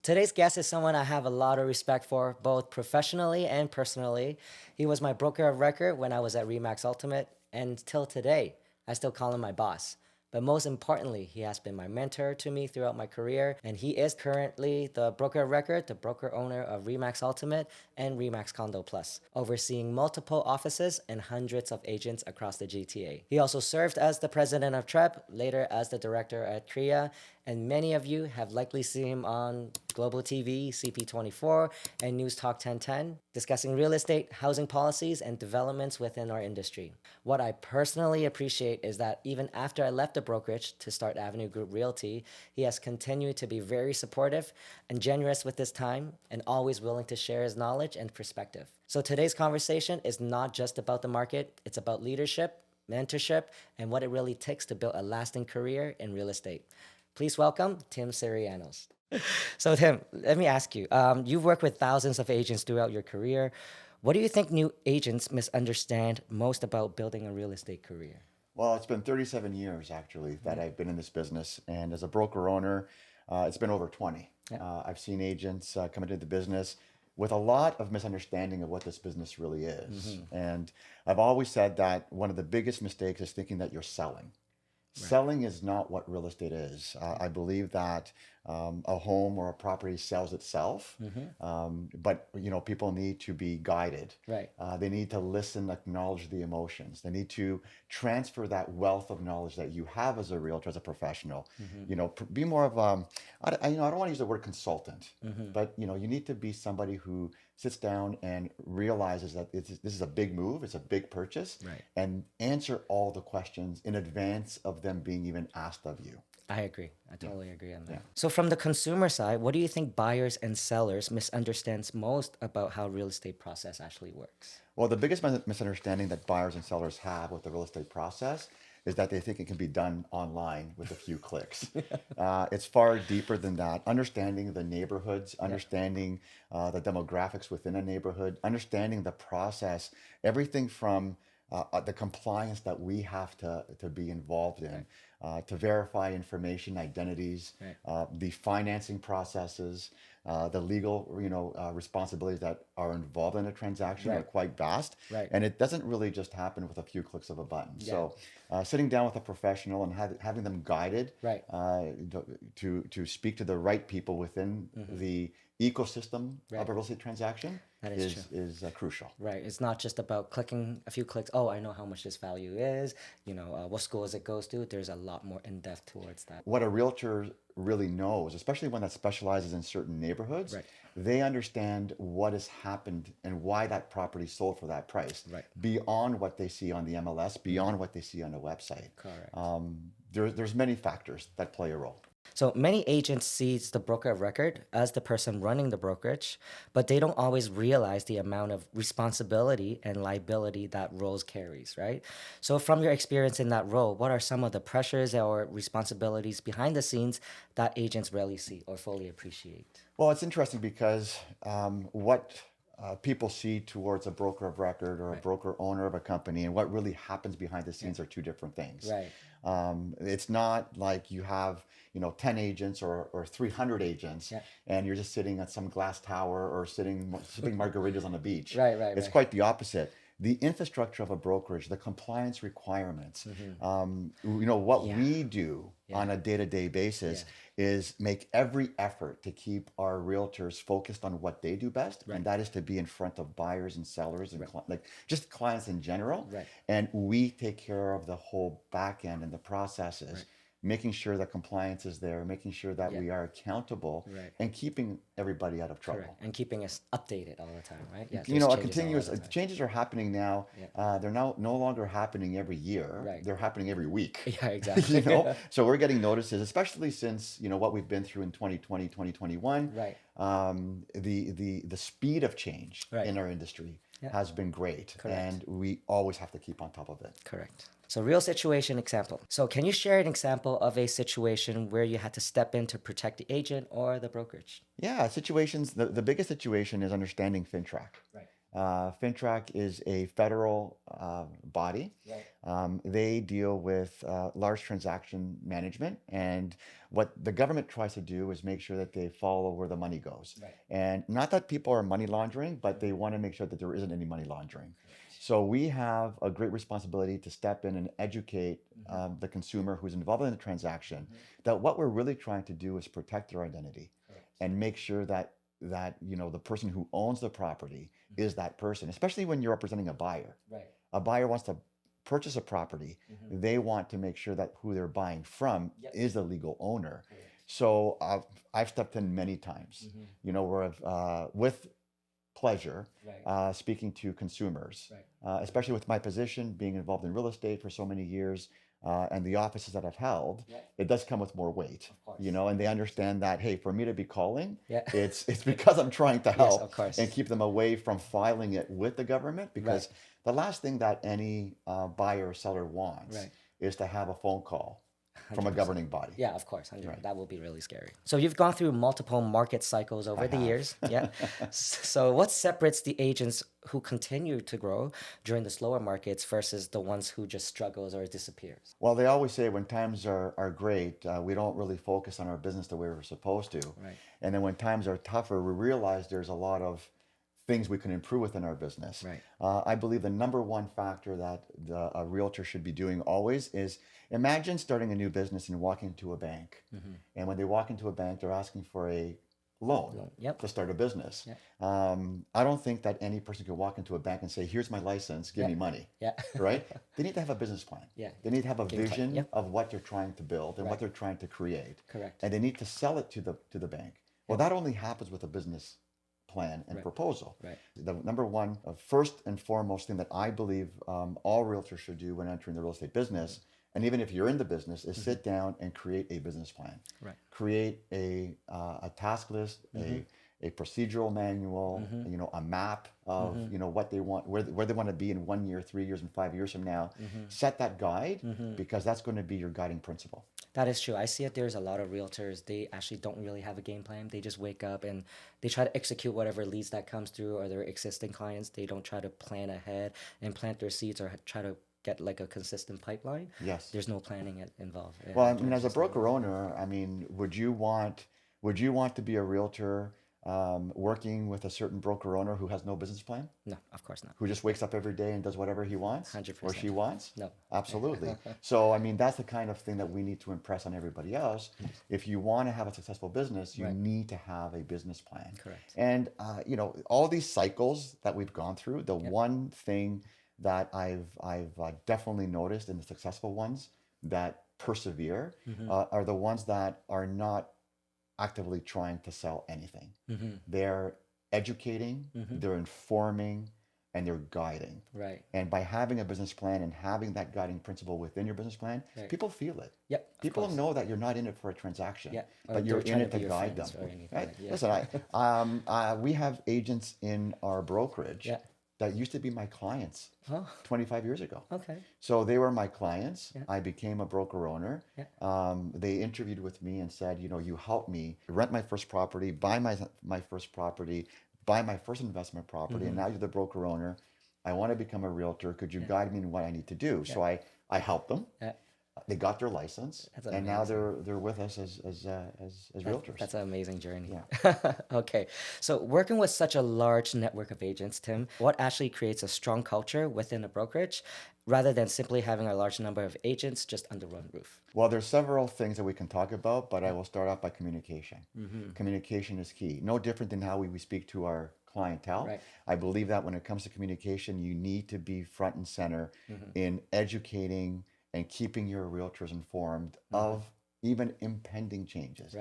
Today's guest is someone I have a lot of respect for, both professionally and personally. He was my broker of record when I was at Remax Ultimate, and till today, I still call him my boss. But most importantly, he has been my mentor to me throughout my career, and he is currently the broker of record, the broker owner of Remax Ultimate and Remax Condo Plus, overseeing multiple offices and hundreds of agents across the GTA. He also served as the president of TREP, later as the director at CREA, and many of you have likely seen him on Global TV, CP24, and News Talk 1010, discussing real estate, housing policies, and developments within our industry. What I personally appreciate is that even after I left the brokerage to start Avenue Group Realty, he has continued to be very supportive and generous with his time and always willing to share his knowledge and perspective. So today's conversation is not just about the market, it's about leadership, mentorship, and what it really takes to build a lasting career in real estate. Please welcome Tim Syrianos. So Tim, let me ask you, you've worked with thousands of agents throughout your career. What do you think new agents misunderstand most about building a real estate career? Well, it's been 37 years actually that I've been in this business. And as a broker owner, it's been over 20. Yeah. I've seen agents come into the business with a lot of misunderstanding of what this business really is. And I've always said that one of the biggest mistakes is thinking that you're selling. Selling is not what real estate is. I believe that a home or a property sells itself, but people need to be guided. Right. They need to listen, acknowledge the emotions. They need to transfer that wealth of knowledge that you have as a realtor, as a professional. Be more of I don't want to use the word consultant, but you need to be somebody who sits down and realizes that this is a big move, it's a big purchase, Right. and answer all the questions in advance of them being even asked of you. I agree. I totally agree on that. So from the consumer side, what do you think buyers and sellers misunderstands most about how real estate process actually works? Well, the biggest misunderstanding that buyers and sellers have with the real estate process is that they think it can be done online with a few clicks. It's far deeper than that. Understanding the neighborhoods, understanding the demographics within a neighborhood, understanding the process, everything from the compliance that we have to be involved in, to verify information, identities, the financing processes, the legal responsibilities that are involved in a transaction are quite vast. Right. And it doesn't really just happen with a few clicks of a button. So sitting down with a professional and having them guided Right. to speak to the right people within the ecosystem of a real estate transaction That is true. is crucial. Right. It's not just about clicking a few clicks. Oh, I know how much this value is. What schools it goes to. There's a lot more in depth towards that. What a realtor really knows, especially one that specializes in certain neighborhoods, they understand what has happened and why that property sold for that price. Right. Beyond what they see on the MLS, beyond what they see on the website. Correct. There's many factors that play a role. So many agents sees the broker of record as the person running the brokerage, but they don't always realize the amount of responsibility and liability that roles carries, right? So from your experience in that role, what are some of the pressures or responsibilities behind the scenes that agents rarely see or fully appreciate? Well, it's interesting because what people see towards a broker of record or a broker owner of a company and what really happens behind the scenes are two different things. Right. It's not like you have 10 agents or 300 agents and you're just sitting at some glass tower or sipping margaritas on the beach. Right. It's quite the opposite. The infrastructure of a brokerage, the compliance requirements, what we do on a day-to-day basis is make every effort to keep our realtors focused on what they do best, and that is to be in front of buyers and sellers and just clients in general. Right. And we take care of the whole back end and the processes. Making sure that compliance is there, making sure that we are accountable, and keeping everybody out of trouble. Correct. And keeping us updated all the time, right? A there's changes all continuous the time. changes are happening now. They're now no longer happening every year. Right. They're happening every week. Yeah, exactly. So we're getting notices, especially since what we've been through in 2020, 2021. Right. The speed of change in our industry has been great, and we always have to keep on top of it. Correct. So real situation example. So can you share an example of a situation where you had to step in to protect the agent or the brokerage? Yeah, situations. The biggest situation is understanding FinTrack. Right. FINTRAC is a federal body. Right. They deal with large transaction management, and what the government tries to do is make sure that they follow where the money goes. Right. And not that people are money laundering, but they want to make sure that there isn't any money laundering. So we have a great responsibility to step in and educate the consumer who's involved in the transaction that what we're really trying to do is protect their identity and make sure that the person who owns the property is that person, especially when you're representing a buyer. Right. A buyer wants to purchase a property. They want to make sure that who they're buying from is the legal owner. So I've stepped in many times, where with pleasure, speaking to consumers, especially with my position being involved in real estate for so many years. And the offices that I've held, it does come with more weight, and they understand that, hey, for me to be calling, it's because I'm trying to help and keep them away from filing it with the government, because the last thing that any buyer or seller wants is to have a phone call from a governing body. Yeah, of course. That will be really scary. So you've gone through multiple market cycles over the years. Yeah. So what separates the agents who continue to grow during the slower markets versus the ones who just struggles or disappears? Well, they always say when times are great, we don't really focus on our business the way we're supposed to. Right. And then when times are tougher, we realize there's a lot of things we can improve within our business. Right. I believe the number one factor that a realtor should be doing always is imagine starting a new business and walking into a bank. And when they walk into a bank, they're asking for a loan to start a business. I don't think that any person can walk into a bank and say, here's my license, give me money. Right? They need to have a business plan. They need to have a vision of what they're trying to build and what they're trying to create. Correct. And they need to sell it to the bank. Well, that only happens with a business plan and proposal. The number one, first and foremost thing that I believe all realtors should do when entering the real estate business, and even if you're in the business, is sit down and create a business plan. Create a task list, a procedural manual, a map of what they want, where they want to be in 1 year, 3 years, and 5 years from now. Set that guide because that's going to be your guiding principle. That is true. I see it. There's a lot of realtors. They actually don't really have a game plan. They just wake up and they try to execute whatever leads that comes through or their existing clients. They don't try to plan ahead and plant their seeds or try to get like a consistent pipeline. Yes. There's no planning involved. Well, I mean, as a broker owner, I mean, would you want to be a realtor working with a certain broker owner who has no business plan? No, of course not. Who just wakes up every day and does whatever he wants 100%. or she wants? No. Absolutely. So, I mean, that's the kind of thing that we need to impress on everybody else. If you want to have a successful business, you need to have a business plan. Correct. And, all these cycles that we've gone through, the one thing that I've definitely noticed in the successful ones that persevere are the ones that are not actively trying to sell anything. They're educating, they're informing, and they're guiding. Right. And by having a business plan and having that guiding principle within your business plan, people feel it. People know that you're not in it for a transaction, but you're in it to guide them. Right? Listen, we have agents in our brokerage that used to be my clients 25 years ago. Okay. So they were my clients. I became a broker owner. They interviewed with me and said, you helped me rent my first property, buy my first property, buy my first investment property, and now you're the broker owner. I want to become a realtor. Could you guide me in what I need to do? So I helped them. They got their license, and now they're with us as realtors. That's an amazing journey. Okay, so working with such a large network of agents, Tim, what actually creates a strong culture within a brokerage, rather than simply having a large number of agents just under one roof? Well, there's several things that we can talk about, but I will start off by communication. Communication is key. No different than how we speak to our clientele. I believe that when it comes to communication, you need to be front and center in educating and keeping your realtors informed of even impending changes.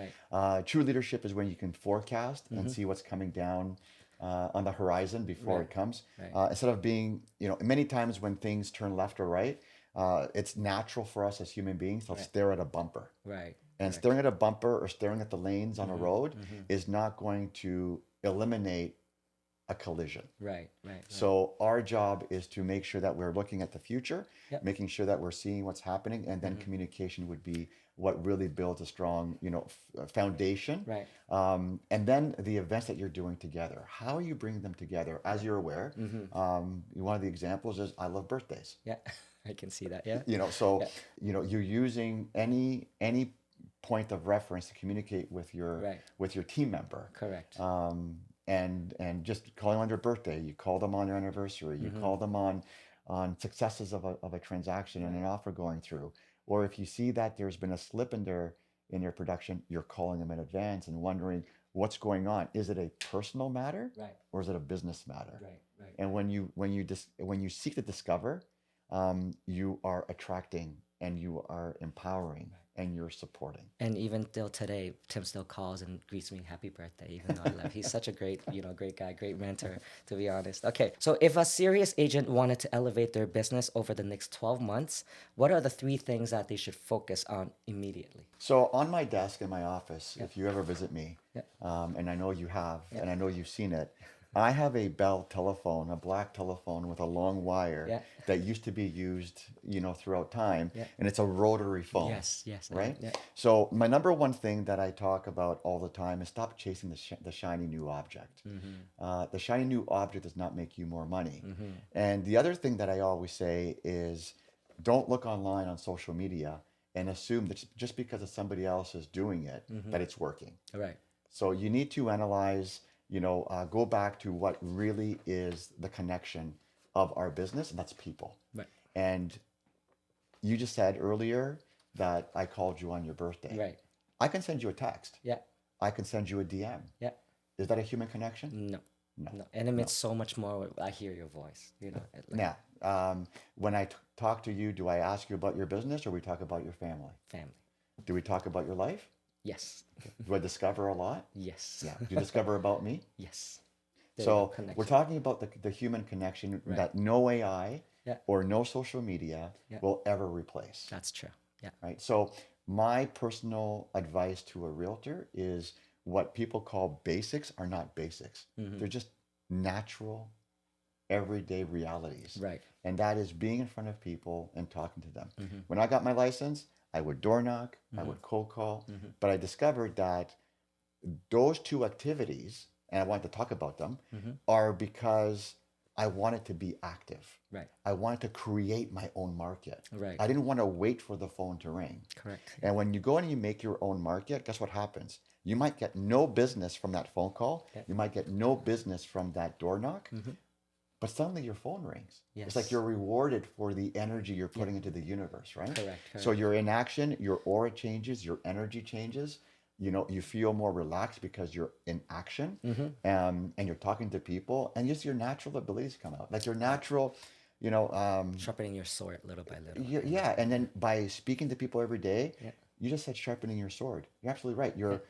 True leadership is when you can forecast and see what's coming down on the horizon before it comes. Instead of being, many times when things turn left or right, it's natural for us as human beings to stare at a bumper. And staring at a bumper or staring at the lanes on a road is not going to eliminate a collision. So our job is to make sure that we're looking at the future, making sure that we're seeing what's happening, and then communication would be what really builds a strong, foundation. Right. And then the events that you're doing together, how are you bringing them together? As you're aware, one of the examples is I love birthdays. Yeah. I can see that. Yeah. So Yeah. you're using any point of reference to communicate with your Right. team member. Correct. And just calling on their birthday, you call them on their anniversary, you call them on successes of a transaction and an offer going through. Or if you see that there's been a slip in their production, you're calling them in advance and wondering what's going on. Is it a personal matter, Right. or is it a business matter? Right. Right. And when you seek to discover, you are attracting and you are empowering and you're supporting. And even till today, Tim still calls and greets me happy birthday, even though I left. He's such a great, great guy, great mentor, to be honest. Okay, so if a serious agent wanted to elevate their business over the next 12 months, what are the 3 things that they should focus on immediately? So on my desk in my office, if you ever visit me, and I know you have, and I know you've seen it, I have a Bell telephone, a black telephone with a long wire that used to be used, throughout time, and it's a rotary phone. Yes, yes. Right? Yeah. So my number one thing that I talk about all the time is stop chasing the shiny new object. The shiny new object does not make you more money. And the other thing that I always say is don't look online on social media and assume that just because somebody else is doing it, that it's working. Right. So you need to analyze, go back to what really is the connection of our business, and that's people. Right. And you just said earlier that I called you on your birthday. Right. I can send you a text. Yeah. I can send you a DM. Yeah. Is that a human connection? No. No. No. And it means so much more when I hear your voice, Now, when I talk to you, do I ask you about your business or we talk about your family? family. Do we talk about your life? Yes. Do I discover a lot? Yes. Yeah. Do you discover about me? Yes. So we're talking about the human connection that no AI or no social media will ever replace. That's true. Yeah. Right. So my personal advice to a realtor is what people call basics are not basics. They're just natural, everyday realities. Right. And that is being in front of people and talking to them. When I got my license, I would door knock, I would cold call, but I discovered that those 2 activities, and I wanted to talk about them, are because I wanted to be active. Right. I wanted to create my own market. Right. I didn't want to wait for the phone to ring. Correct. And when you go and you make your own market, guess what happens? You might get no business from that phone call. You might get no business from that door knock. But suddenly your phone rings. Yes. It's like you're rewarded for the energy you're putting into the universe, right? Correct. So you're in action, your aura changes, your energy changes. You feel more relaxed because you're in action, and you're talking to people, and just your natural abilities come out. Like your natural, Sharpening your sword little by little. yeah. And then by speaking to people every day, you just said sharpening your sword. You're absolutely right.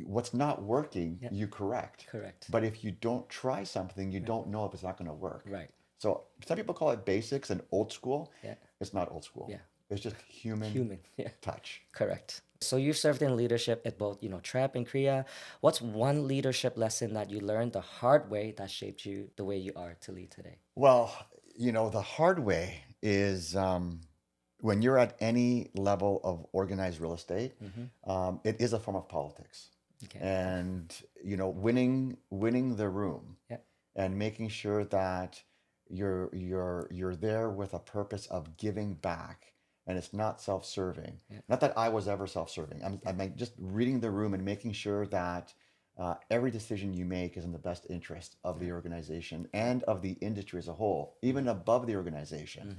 What's not working, you correct. Correct. But if you don't try something, you don't know if it's not going to work. Right. So some people call it basics and old school. Yeah. It's not old school. Yeah. It's just human touch. Correct. So you've served in leadership at both, Trap and Korea. What's one leadership lesson that you learned the hard way that shaped you the way you are to lead today? Well, the hard way is when you're at any level of organized real estate, it is a form of politics. Okay. And, winning the room and making sure that you're there with a purpose of giving back. And it's not self-serving. Not that I was ever self-serving. I'm just reading the room and making sure that every decision you make is in the best interest of the organization and of the industry as a whole, even above the organization.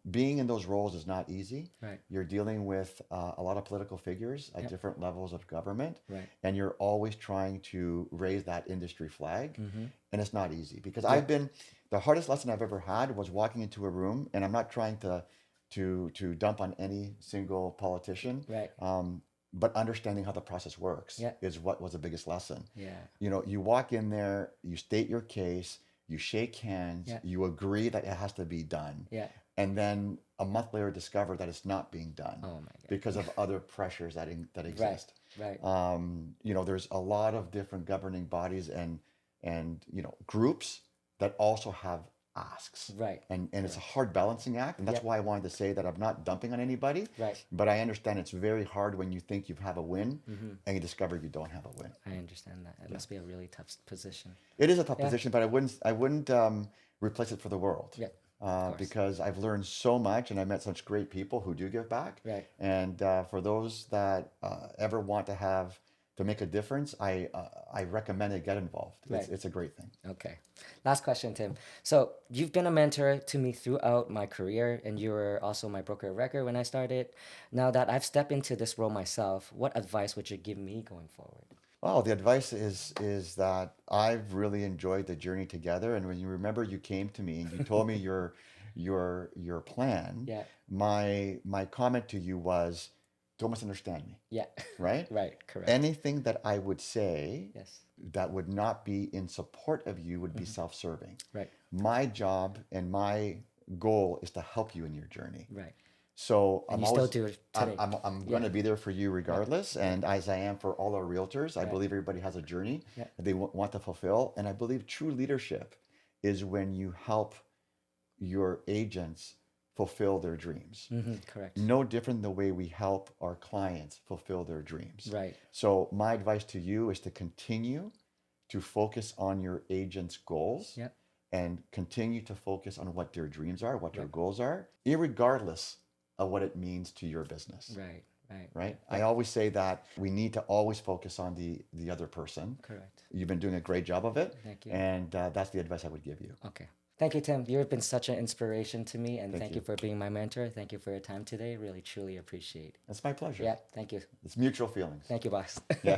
Being in those roles is not easy. Right. You're dealing with a lot of political figures at different levels of government, Right. and you're always trying to raise that industry flag, and it's not easy because the hardest lesson I've ever had was walking into a room, and I'm not trying to dump on any single politician. Right. But understanding how the process works is what was the biggest lesson. Yeah. You walk in there, you state your case, you shake hands, you agree that it has to be done. Yeah. And then a month later discover that it's not being done Oh my God. because of other pressures that exist. Right. There's a lot of different governing bodies and groups that also have asks. Right. And it's a hard balancing act. And that's Yep. why I wanted to say that I'm not dumping on anybody. Right. But I understand it's very hard when you think you have a win and you discover you don't have a win. I understand that. It must be a really tough position. It is a tough Yeah. position, but I wouldn't replace it for the world. Yeah. Of course. Because I've learned so much and I met such great people who do give back. Right. And for those that ever want to make a difference, I recommend they get involved. Right. It's a great thing. Okay. Last question, Tim. So you've been a mentor to me throughout my career, and you were also my broker of record when I started. Now that I've stepped into this role myself, what advice would you give me going forward? Well, the advice is that I've really enjoyed the journey together. And when you remember, you came to me and you told me your plan. Yeah. My comment to you was, don't misunderstand me, Yeah. right? Right. Correct. Anything that I would say Yes. that would not be in support of you would be self-serving. Right. My job and my goal is to help you in your journey. Right. So And I'm you still always, do it today. I'm going to be there for you regardless. And as I am for all our realtors, I believe everybody has a journey Yeah. that they want to fulfill. And I believe true leadership is when you help your agents fulfill their dreams. Correct. No different than the way we help our clients fulfill their dreams. Right. So my advice to you is to continue to focus on your agent's goals Yep. and continue to focus on what their dreams are, what their goals are, irregardless of what it means to your business. Right. Right. Right? I always say that we need to always focus on the other person. Correct. You've been doing a great job of it. Thank you. And that's the advice I would give you. Okay. Thank you, Tim. You've been such an inspiration to me, and Thank thank you. you for being my mentor. Thank you for your time today. Really, truly appreciate it. It's my pleasure. Yeah. Thank you. It's mutual feelings. Thank you, boss. Yeah.